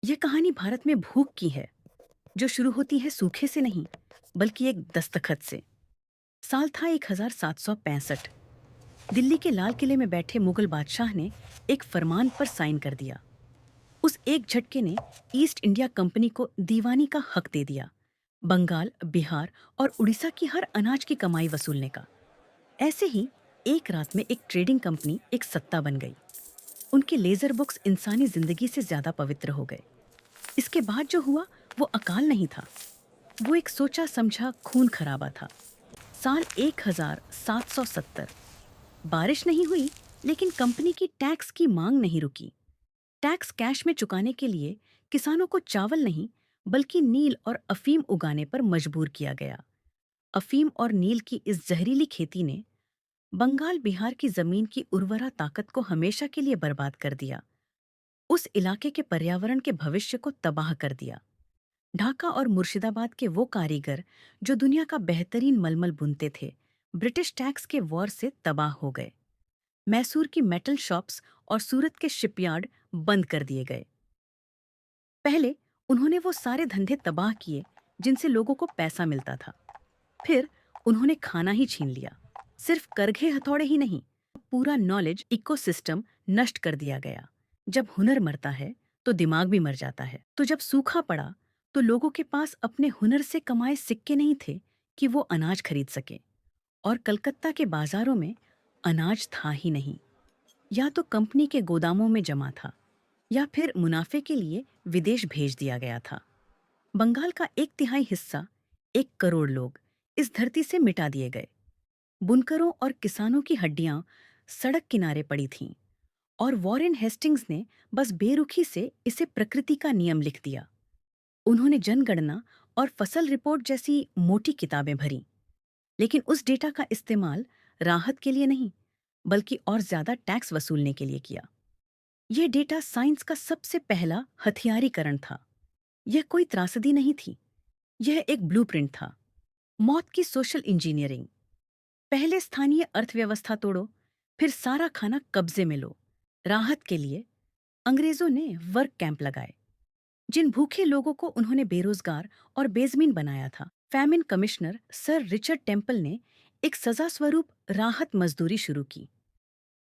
यह कहानी भारत में भूख की है, जो शुरू होती है सूखे से नहीं, बल्कि एक दस्तखत से। साल था 1765। दिल्ली के लाल किले में बैठे मुगल बादशाह ने एक फरमान पर साइन कर दिया। उस एक झटके ने ईस्ट इंडिया कंपनी को दीवानी का हक दे दिया, बंगाल, बिहार और उड़ीसा की हर अनाज की कमाई वसूलने का। ऐसे ही एक रात में एक ट्रेडिंग कंपनी एक सत्ता बन गई। उनके लेजर बुक्स इंसानी जिंदगी से ज्यादा पवित्र हो गए। इसके बाद जो हुआ वो अकाल नहीं था, वो एक सोचा समझा खून खराबा था। साल 1770। बारिश नहीं हुई, लेकिन कंपनी की टैक्स की मांग नहीं रुकी। टैक्स कैश में चुकाने के लिए किसानों को चावल नहीं, बल्कि नील और अफीम उगाने पर मजबूर किया गया। अफीम और नील की इस जहरीली खेती ने बंगाल बिहार की जमीन की उर्वरा ताकत को हमेशा के लिए बर्बाद कर दिया। उस इलाके के पर्यावरण के भविष्य को तबाह कर दिया। ढाका और मुर्शिदाबाद के वो कारीगर जो दुनिया का बेहतरीन मलमल बुनते थे, ब्रिटिश टैक्स के वॉर से तबाह हो गए। मैसूर की मेटल शॉप्स और सूरत के शिपयार्ड बंद कर दिए गए। पहले उन्होंने वो सारे धंधे तबाह किए जिनसे लोगों को पैसा मिलता था। फिर उन्होंने खाना ही छीन लिया। सिर्फ करघे हथौड़े ही नहीं, पूरा नॉलेज इकोसिस्टम नष्ट कर दिया गया। जब हुनर मरता है तो दिमाग भी मर जाता है। तो जब सूखा पड़ा तो लोगों के पास अपने हुनर से कमाए सिक्के नहीं थे कि वो अनाज खरीद सके। और कलकत्ता के बाजारों में अनाज था ही नहीं। या तो कंपनी के गोदामों में जमा था, या फिर मुनाफे के लिए विदेश भेज दिया गया था। बंगाल का 1/3 हिस्सा, 1 करोड़ लोग इस धरती से मिटा दिए गए। बुनकरों और किसानों की हड्डियां सड़क किनारे पड़ी थीं, और वॉरेन हेस्टिंग्स ने बस बेरुखी से इसे प्रकृति का नियम लिख दिया। उन्होंने जनगणना और फसल रिपोर्ट जैसी मोटी किताबें भरी, लेकिन उस डेटा का इस्तेमाल राहत के लिए नहीं, बल्कि और ज्यादा टैक्स वसूलने के लिए किया। यह डेटा साइंस का सबसे पहला हथियारीकरण था। यह कोई त्रासदी नहीं थी, यह एक ब्लूप्रिंट था। मौत की सोशल इंजीनियरिंग। पहले स्थानीय अर्थव्यवस्था तोड़ो, फिर सारा खाना कब्जे में लो। राहत के लिए अंग्रेजों ने वर्क कैंप लगाए। जिन भूखे लोगों को उन्होंने बेरोजगार और बेजमीन बनाया था। Famine commissioner sir Richard temple ने एक सजा स्वरूप राहत मजदूरी शुरू की।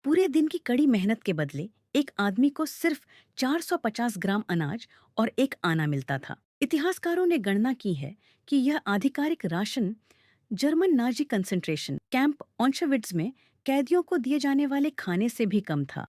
पूरे दिन की कड़ी मेहनत के बदले एक आदमी को सिर्फ 450 ग्राम अनाज और एक आना मिलता था। इतिहासकारों ने गणना की है कि यह आधिकारिक ration German Nazi concentration camp Auschwitz में कैदियों को दिए जाने वाले खाने से भी कम था।